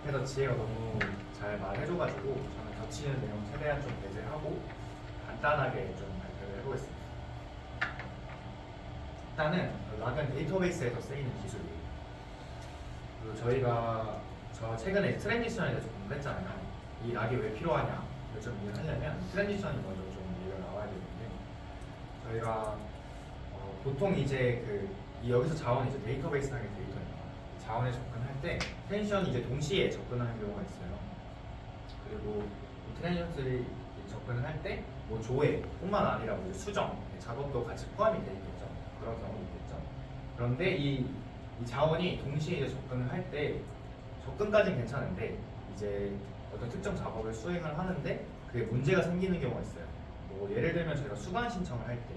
앞에서 지혜가 너무 잘 말해줘가지고 저는 겹치는 내용 최대한 좀 배제하고 간단하게 좀 발표를 해보겠습니다. 일단은 락은 데이터베이스에서 쓰이는 기술이에요. 그리고 저 최근에 트랜지션에 대해서 공부했잖아요. 이 락이 왜 필요하냐 이걸 좀 이해하려면 트랜지션이 먼저 좀 이해가 나와야 되는데 저희가 보통 이제 여기서 자원이 이제 데이터베이스상의 데이터입니다. 자원에 접근할 때 트랜지션이 이제 동시에 접근하는 경우가 있어요. 그리고 이 트랜지션들이 접근을 할 때 뭐 조회뿐만 아니라 뭐 수정 작업도 같이 포함이 되어 있겠죠. 그런 경우도 있겠죠. 그런데 이 자원이 동시에 이제 접근을 할 때 접근까지는 괜찮은데 이제 어떤 특정 작업을 수행을 하는데 그게 문제가 생기는 경우가 있어요. 뭐 예를 들면 저희가 수강 신청을 할 때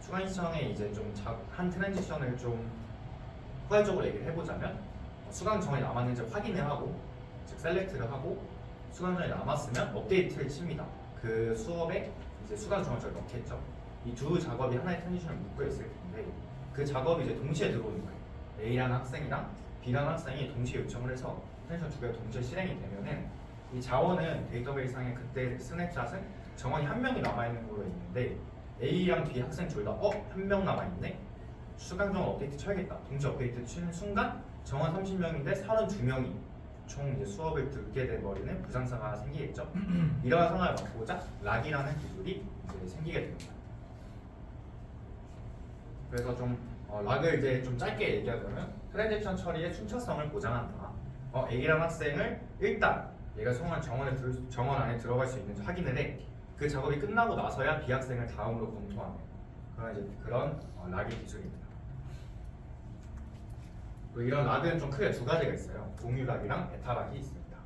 수강 신청에 이제 좀 한 트랜지션을 좀 포괄적으로 얘기를 해보자면 수강 정원이 남았는지 확인을 하고 즉 셀렉트를 하고 수강 정원이 남았으면 업데이트를 칩니다. 그 수업에 이제 수강 정원을 넣겠죠. 이 두 작업이 하나의 트랜지션을 묶여 있을 텐데 그 작업이 이제 동시에 들어오는 거예요. A라는 학생이랑 B라는 학생이 동시에 요청을 해서 트랜지션 두 개가 동시에 실행이 되면은 이 자원은 데이터베이스상에 그때 스냅샷은 정원이 한 명이 남아있는 걸로 있는데 A랑 B 학생 둘 다 한 명 남아있네? 수강 정원 업데이트 쳐야겠다. 동시 업데이트 치는 순간 정원 30명인데 32명이 총 이제 수업을 듣게 돼버리는 부상사가 생기겠죠. 이러한 상황을 막고자 락이라는 기술이 이제 생기게 됩니다. 그래서 좀 락을 이제 좀 짧게 얘기하자면 트랜지션 처리의 순차성을 보장한다. A라는 학생을 일단 얘가 정원 안에 들어갈 수 있는지 확인을 해. 그 작업이 끝나고 나서야 B 학생을 다음으로 검토하는 그런 락의 기술입니다. 또 이런 락은 좀 크게 두 가지가 있어요. 공유 락이랑 베타 락이 있습니다.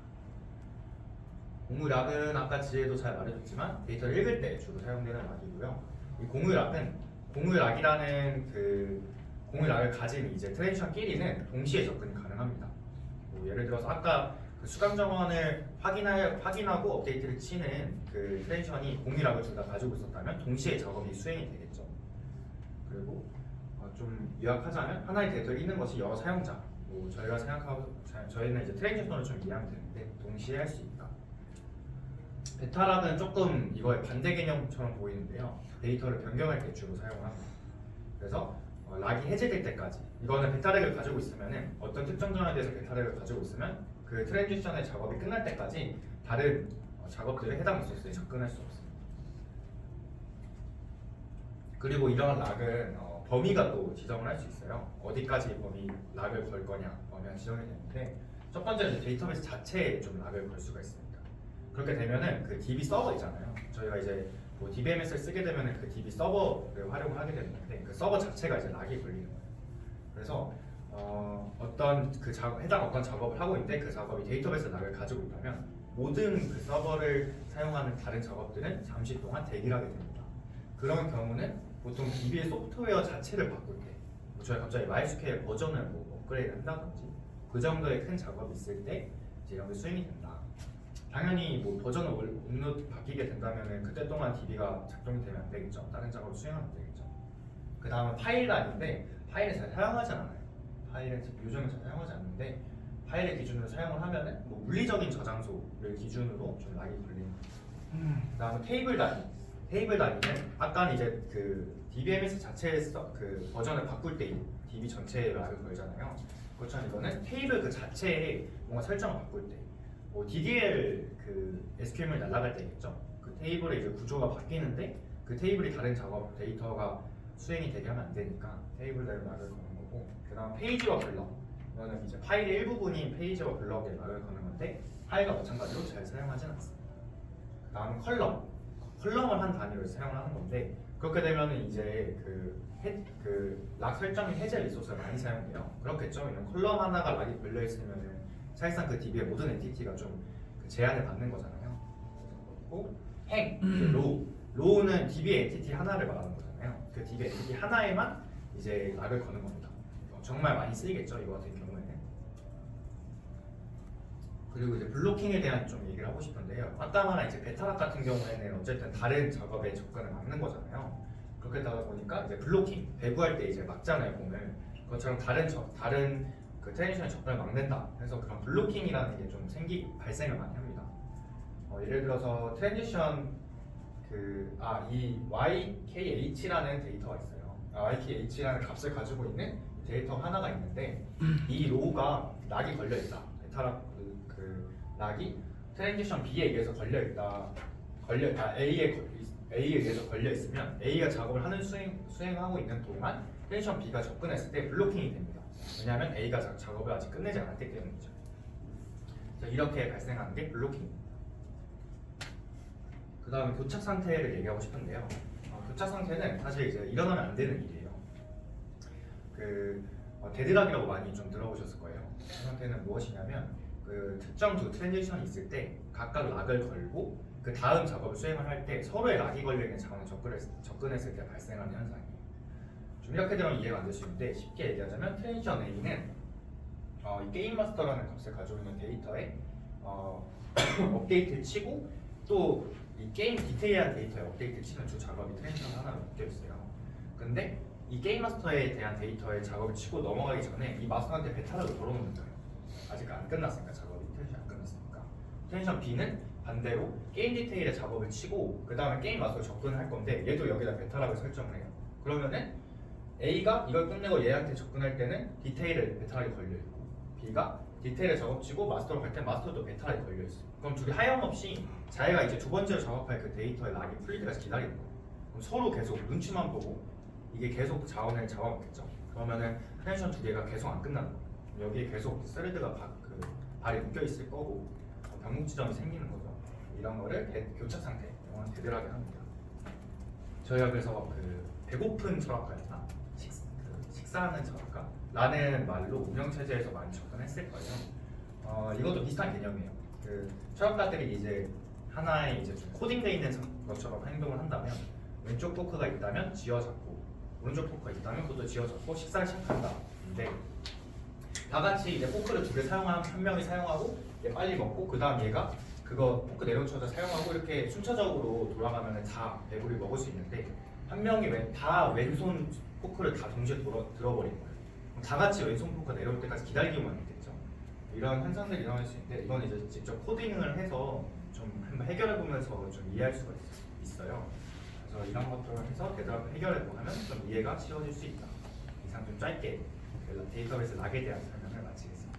공유 락은 아까 지혜도 잘 말해줬지만 데이터를 읽을 때 주로 사용되는 락이고요. 이 공유 락이라는 공유 락을 가진 이제 트랜지션끼리는 동시에 접근이 가능합니다. 뭐 예를 들어서 아까 그 수강 정원을 확인하고 업데이트를 치는 그 트랜지션이 공유 락을 둘 다 가지고 있었다면 동시에 작업이 수행이 되겠죠. 그리고 좀 요약하자면 하나의 데이터를 읽는 것이 여러 사용자, 뭐 저희가 생각하고 저희는 이제 트랜지션을 좀 이해하면 되는데 동시에 할 수 있다. 베타락은 조금 이거의 반대 개념처럼 보이는데요. 데이터를 변경할 때 주로 사용을 합니다. 그래서 락이 해제될 때까지 이거는 베타렉을 가지고 있으면은 어떤 특정 정원에 대해서 베타렉을 가지고 있으면 그 트랜지션의 작업이 끝날 때까지 다른 작업들에 해당 리소스에 접근할 수 없습니다. 그리고 이러한 락은 범위가 또 지정을 할 수 있어요. 어디까지 락을 걸 거냐 범위가 지정이 되는데 첫 번째는 데이터베이스 자체에 좀 락을 걸 수가 있습니다. 그렇게 되면은 그 DB 서버 있잖아요. 저희가 이제 뭐 DBMS를 쓰게 되면은 그 DB 서버를 활용을 하게 되는데 그 서버 자체가 이제 락이 걸리는 거예요. 그래서 어떤 해당 어떤 작업을 하고 있는데 그 작업이 데이터베이스 락을 가지고 있다면 모든 그 서버를 사용하는 다른 작업들은 잠시 동안 대기를 하게 됩니다. 그런 경우는 보통 DB의 소프트웨어 자체를 바꿀 때 저희가 갑자기 MySQL 버전을 뭐 업그레이드 한다든지 그 정도의 큰 작업이 있을 때 이제 이런 게 수행이 된다. 당연히 뭐 버전을 바뀌게 된다면 그때 동안 DB가 작동이 되면 안 되겠죠. 다른 작업을 수행하면 안 되겠죠. 그 다음은 파일란인데 파일을 잘 사용하지 않아요. 파일은 요즘은 잘 사용하지 않는데 파일을 기준으로 사용을 하면은 뭐 물리적인 저장소를 기준으로 좀 락이 걸리는 거죠. 그 다음은 테이블 단위는 아까는 이제 그 DBMS 자체에서 그 버전을 바꿀 때 DB 전체에 락을 걸잖아요. 그렇지만 이거는 테이블 그 자체에 뭔가 설정을 바꿀 때 뭐 DDL 그 SQL을 날아갈 때겠죠. 그 테이블의 이제 구조가 바뀌는데 그 테이블이 다른 작업 데이터가 수행이 되게 하면 안 되니까 테이블에 락을 거는 거고, 그 다음 페이지와 블럭 이거는 이제 파일의 일부분인 페이지와 블럭에 락을 거는 건데 파일과 마찬가지로 잘 사용하지는 않습니다. 그 다음 컬럼을 한 단위로 사용을 하는 건데 그렇게 되면은 이제 락 설정의 해제 리소스가 많이 사용돼요. 그렇겠죠. 이런 컬럼 하나가 락이 걸려 있으면은 사실상 그 DB의 모든 엔티티가 좀 제한을 받는 거잖아요. 그리고 로우는 DB의 엔티티 하나를 말하는 거잖아요. 그 DB의 엔티티 하나에만 이제 락을 거는 겁니다. 정말 많이 쓰이겠죠, 이거 같은 경우에는. 그리고 이제 블로킹에 대한 좀 얘기를 하고 싶은데요. 아까 말한 이제 베타락 같은 경우에는 어쨌든 다른 작업에 접근을 막는 거잖아요. 그렇게 되다 보니까 이제 블로킹, 배부할 때 이제 막잖아요, 공을. 그것처럼 다른 그 트랜지션의 접근을 막는다. 그래서 그런 블로킹이라는 게 좀 발생을 많이 합니다. 예를 들어서 트랜지션 이 YKH라는 데이터가 있어요. YKH라는 값을 가지고 있는 데이터 하나가 있는데 이 로우가 락이 걸려 있다. 베타락 락이 트랜지션 B에 의해서 걸려 있다. A에 의해서 걸려 있으면 A가 작업을 하는 수행하고 있는 동안 트랜지션 B가 접근했을 때 블로킹이 됩니다. 왜냐하면 A가 작업을 아직 끝내지 않았기 때문이죠. 이렇게 발생하는 게 블로킹입니다. 그 다음에 교착 상태를 얘기하고 싶은데요. 교착 상태는 사실 이제 일어나면 안 되는 일이에요. 데드락이라고 많이 좀 들어보셨을 거예요. 그 상태는 무엇이냐면 특정 두 트랜지션이 있을 때 각각 락을 걸고 그 다음 작업을 수행을 할 때 서로의 락이 걸려 있는 상황에 접근했을 때 발생하는 현상이에요. 좀 이렇게 들으면 이해가 안 될 수 있는데 쉽게 얘기하자면 트랜지션 A는 이 게임 마스터라는 값을 가지고 있는 데이터에 업데이트를 치고 또 이 게임 디테일한 데이터에 업데이트 치는 주 작업이 트랜지션 하나로 묶여 있어요. 근데 이 게임 마스터에 대한 데이터에 작업을 치고 넘어가기 전에 이 마스터한테 베타락을 걸어놓는 거예요. 아직 안 끝났으니까 작업이 트랜지션 안 끝났으니까. 트랜지션 B는 반대로 게임 디테일에 작업을 치고 그 다음에 게임 마스터로 접근을 할 건데 얘도 여기다 베타락을 설정을 해요. 그러면은 A가 이걸 끝내고 얘한테 접근할 때는 디테일에 베타락이 걸려 있고 B가 디테일에 작업치고 마스터로 갈 때 마스터도 베타락이 걸려 있어요. 그럼 둘이 하염없이 자기가 이제 두 번째로 작업할 그 데이터의 락이 풀릴 때까지 기다리는 거예요. 그럼 서로 계속 눈치만 보고 이게 계속 자원을 잡아먹겠죠. 그러면은 트랜지션 두 개가 계속 안 끝나는 거예요. 여기에 계속 스레드가 발이 묶여 있을 거고 병목 지점이 생기는 거죠. 이런 거를 교착 상태, 영어는 데드락이 합니다. 저희가 그래서 배고픈 철학가였나? 식사하는 철학가? 라는 말로 운영체제에서 많이 접근했을 거예요. 이것도 비슷한 개념이에요. 철학가들이 이제 하나의 이제 좀 코딩되어 있는 것처럼 행동을 한다면 왼쪽 포크가 있다면 쥐어잡고 오른쪽 포크가 있다면 그것도 쥐어잡고 식사를 시작한다. 근데 다 같이 이제 포크를 두 개 사용한 한 명이 사용하고 얘 빨리 먹고 그 다음 얘가 그거 포크 내려쳐서 사용하고 이렇게 순차적으로 돌아가면 다 배부리 먹을 수 있는데 한 명이 다 왼손 포크를 다 동시에 들어버린 거예요. 다 같이 왼손 포크 내려올 때까지 기다리기만 했겠죠. 이런 현상들이 일어날 수 있는데 이건 이제 직접 코딩을 해서 좀 한번 해결해 보면서 좀 이해할 수가 있어요. 그래서 이런 것들을 해서 데드락을 해결해 보면 좀 이해가 쉬워질 수 있다. 이상 좀 짧게 데이터베이스 락에 대한 설명을 마치겠습니다.